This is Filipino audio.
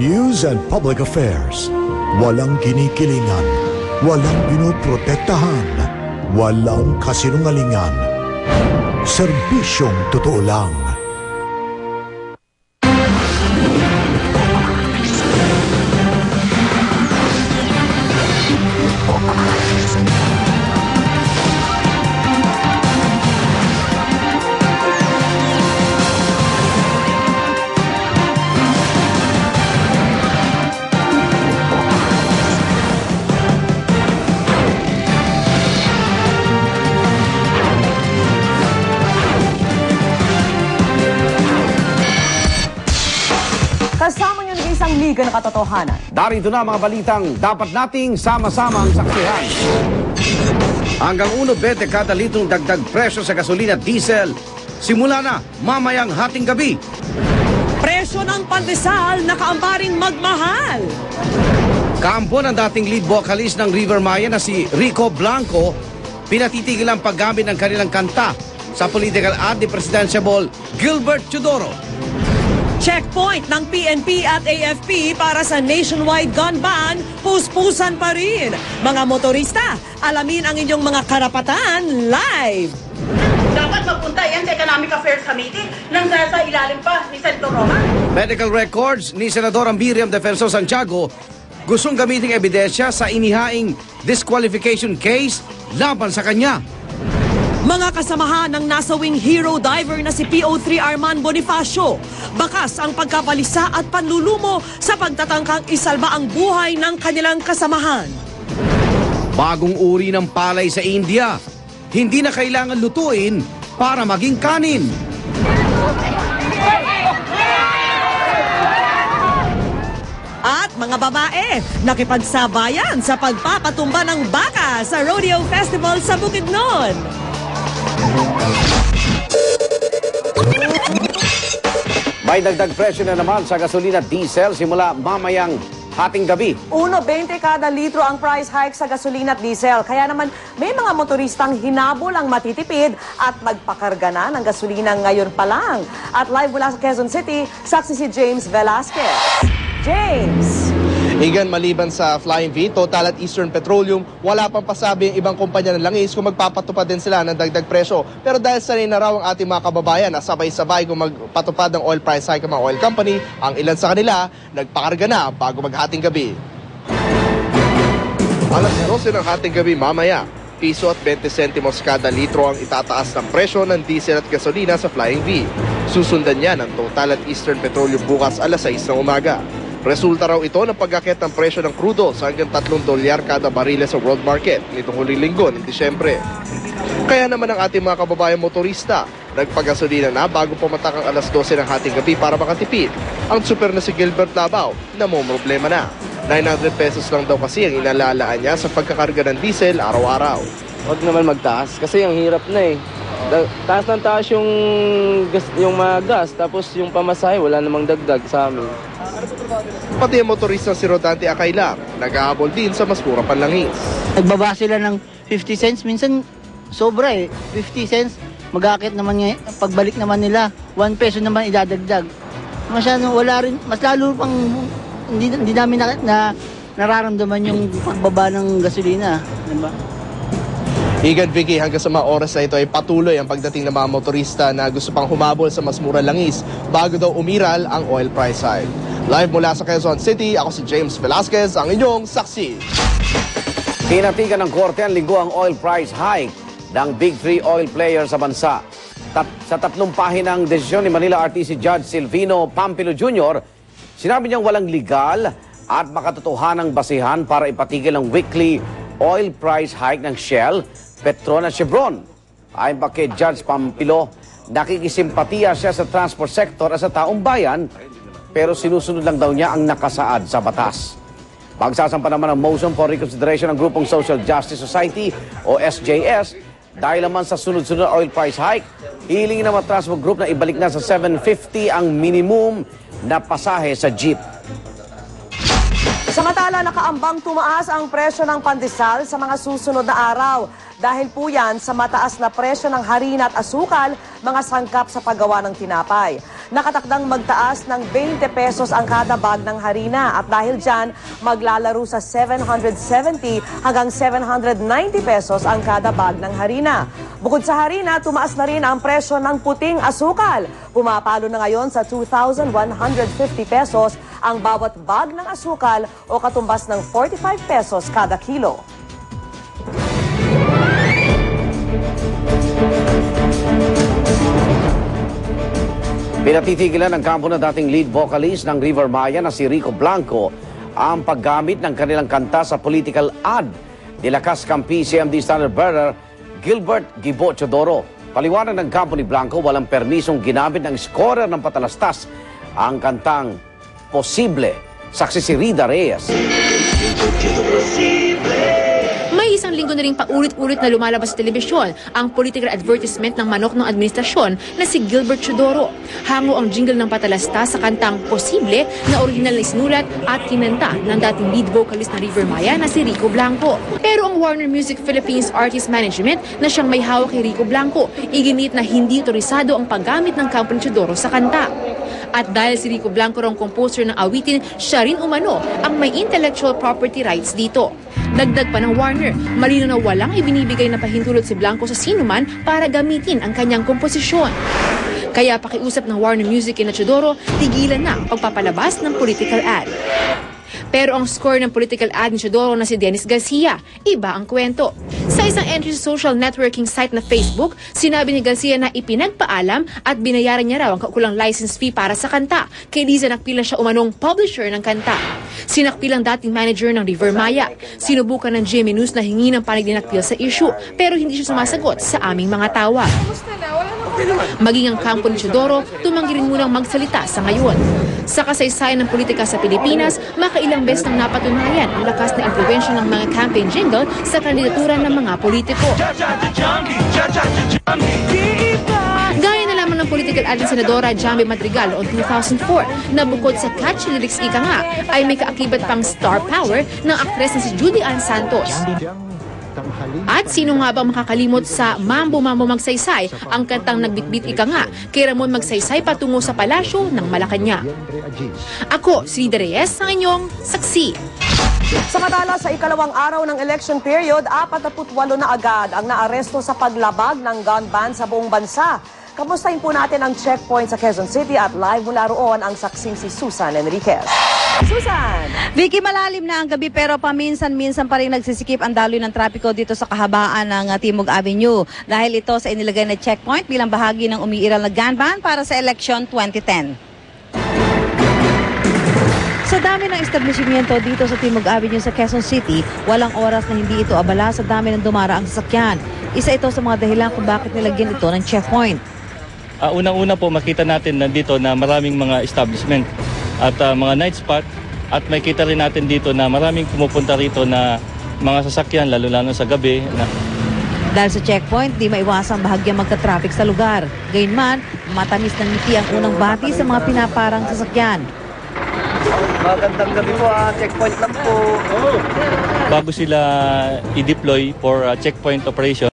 News and Public Affairs. Walang kinikilingan, walang pinoprotektahan, walang kasinungalingan. Serbisyong totoo lang. Kasama nyo ng isang liga na katotohanan. Darito na mga balitang dapat nating sama-samang saksihan. Hanggang 1.20 kada litrong dagdag presyo sa gasolina at diesel. Simula na mamayang hating gabi. Presyo ng pandesal nakaambaring magmahal. Kampo ng dating lead vocalist ng River Maya na si Rico Blanco, pinatitigil ang paggamit ng kanilang kanta sa political ad ni Presidential Gilbert Teodoro. Checkpoint ng PNP at AFP para sa nationwide gun ban, puspusan pa rin. Mga motorista, alamin ang inyong mga karapatan live. Dapat magpunta yan sa Economic Affairs Committee nang sa ilalim pa ni Senator Roma. Medical records ni Senador Miriam Defensor Santiago gustong gamiting ebidensya sa inihaing disqualification case laban sa kanya. Mga kasamahan ng nasawing hero diver na si PO3 Arman Bonifacio, bakas ang pagkapalisa at panlulumo sa pagtatangkang isalba ang buhay ng kanilang kasamahan. Bagong uri ng palay sa India, hindi na kailangan lutuin para maging kanin. At mga babae, nakipagsabayan sa pagpapatumba ng baka sa Rodeo Festival sa Bukidnon. May dagdag presyo na naman sa gasolina at diesel simula mamayang hating gabi. 1.20 kada litro ang price hike sa gasolina at diesel. Kaya naman may mga motoristang hinabol ang matitipid at magpakarga na ng gasolina ngayon pa lang. At live mula sa Quezon City, saksi si James Velasquez. James! Igan, maliban sa Flying V, Total at Eastern Petroleum, wala pang pasabi ang ibang kumpanya ng langis kung magpapatupad din sila ng dagdag presyo. Pero dahil sanay na raw ang ating mga kababayan na sabay-sabay kung magpatupad ng oil price hike ng mga oil company, ang ilan sa kanila nagpakarga na bago maghating gabi. Alas 12 ng hating gabi mamaya, piso at 20 sentimos kada litro ang itataas ng presyo ng diesel at gasolina sa Flying V. Susundan niya ng Total at Eastern Petroleum bukas alas 6 ng umaga. Resulta raw ito ng pag-akit ng presyo ng crudo sa hanggang $3 kada barile sa world market nitong huling linggo ng Disyembre. Kaya naman ang ating mga kababayan motorista, nagpagasolina na bago pumatak ang alas 12 ng hating gabi para makatipid. Ang super na si Gilbert Labao, namomroblema na. 900 pesos lang daw kasi ang inalalaan niya sa pagkakarga ng diesel araw-araw. Huwag naman magtaas kasi ang hirap na eh. Taas ng taas yung mga gas, tapos yung pamasahe, wala namang dagdag sa amin. Pati ang motorista si Rodante Akayla, nag-aabol din sa mas mura panlangis. Nagbaba sila ng 50 cents, minsan sobra eh, 50 cents. Mag-aakit naman ngayon, pagbalik naman nila, 1 peso naman idadagdag. Masyado, wala rin, mas lalo pang hindi namin nararamdaman yung pagbaba ng gasolina. Diba? Igan Vicky, hanggang sa mga oras na ito ay patuloy ang pagdating ng mga motorista na gusto pang humabol sa mas murang langis bago daw umiral ang oil price hike. Live mula sa Quezon City, ako si James Velasquez, ang inyong saksi. Tinatigan ng korte ang linggo ang oil price hike ng Big Three oil players sa bansa. Sa 3 pahinang desisyon ni Manila RTC Judge Silvino Pampilo Jr., sinabi niyang walang legal at makatotohanang basihan para ipatigil ang weekly oil price hike ng Shell, Petron at Chevron. Ayon pa kay Judge Pampilo, nakikisimpatiya siya sa transport sector at sa taong bayan, pero sinusunod lang daw niya ang nakasaad sa batas. Magsasampa naman ang motion for reconsideration ng grupong Social Justice Society o SJS dahil naman sa sunod-sunod oil price hike, hilingin ng mga transport group na ibalik na sa 750 ang minimum na pasahe sa jeep. Samantala, nakaambang tumaas ang presyo ng pandesal sa mga susunod na araw. Dahil po yan sa mataas na presyo ng harina at asukal, mga sangkap sa paggawa ng tinapay. Nakatakdang magtaas ng 20 pesos ang kada bag ng harina at dahil dyan, maglalaro sa 770 hanggang 790 pesos ang kada bag ng harina. Bukod sa harina, tumaas na rin ang presyo ng puting asukal. Pumapalo na ngayon sa 2,150 pesos ang bawat bag ng asukal o katumbas ng 45 pesos kada kilo. Pinatitigilan ng kampo na dating lead vocalist ng River Maya na si Rico Blanco ang paggamit ng kanilang kanta sa political ad. Nilakas kampi CMD Standard Bearer Gilbert Gibo Chodoro. Paliwanag ng kampo ni Blanco, walang permisong ginamit ng scorer ng patalastas ang kantang Posible. Saksi si Rida Reyes. May isang linggo na rin paulit-ulit na lumalabas sa telebisyon ang political advertisement ng manok ng administrasyon na si Gilbert Chodoro. Hango ang jingle ng patalastas sa kantang Posible na original na isinulat at kinanta ng dating lead vocalist na River Maya na si Rico Blanco. Pero ang Warner Music Philippines Artist Management na siyang may hawak kay Rico Blanco, iginit na hindi otorisado ang paggamit ng kampo ni Chodoro sa kanta. At dahil si Rico Blanco raw composer ng awitin, siya rin umano ang may intellectual property rights dito. Dagdag pa ng Warner, malino na walang ibinibigay na pahintulot si Blanco sa sinuman para gamitin ang kanyang komposisyon. Kaya pakiusap ng Warner Music kina Chodoro, tigilan na ang pagpapalabas ng political ad. Pero ang score ng political ad ni Chodoro na si Dennis Garcia, iba ang kwento. Sa isang entry sa social networking site na Facebook, sinabi ni Garcia na ipinagpaalam at binayaran niya raw ang kaukulang license fee para sa kanta. Kay Liza Nakpilang siya umanong publisher ng kanta. Sinakpilang dating manager ng River Maya. Sinubukan ng GMA News na hingi ng panig ni Nakpil sa issue, pero hindi siya sumasagot sa aming mga tawag. Maging ang kampo ni Chodoro, tumanggi rin munang magsalita sa ngayon. Sa kasaysayan ng politika sa Pilipinas, makailang beses nang napatunayan ang lakas na impluwensya ng mga campaign jingle sa kandidatura ng mga politiko. Gaya na lamang ng political ad ng Senadora Jamie Madrigal noong 2004 na bukod sa catchy lyrics ika nga, ay may kaakibat pang star power ng aktres na si Judy Ann Santos. At sino nga bang makakalimot sa Mambo Mambo Magsaysay, ang kantang nagbitbit ika nga kay Ramon Magsaysay patungo sa palasyo ng Malacanang. Ako, si Rida Reyes, ang inyong saksi. Samantala, sa ikalawang araw ng election period, 48 na agad ang naaresto sa paglabag ng gun ban sa buong bansa. Kamustahin po natin ang checkpoint sa Quezon City at live mula roon ang saksing si Susan Enriquez. Susan! Vicky, malalim na ang gabi pero paminsan-minsan pa rin nagsisikip ang daloy ng trapiko dito sa kahabaan ng Timog Avenue. Dahil ito sa inilagay na checkpoint bilang bahagi ng umiiral na gun ban para sa election 2010. Sa dami ng establishmento dito sa Timog Avenue sa Quezon City, walang oras na hindi ito abala sa dami ng dumaraang sasakyan. Isa ito sa mga dahilan kung bakit nilagyan ito ng checkpoint. Unang-una po makita natin na dito na maraming mga establishment at mga night spot at makita rin natin dito na maraming pumupunta rito na mga sasakyan lalo-lalo sa gabi. Dahil sa checkpoint, di maiwasang bahagyang magka-traffic sa lugar. Gayunman, matamis ng ngiti ang unang bati sa mga pinaparang sasakyan. Magandang gabi po, checkpoint lang po. Bago sila i-deploy for checkpoint operation,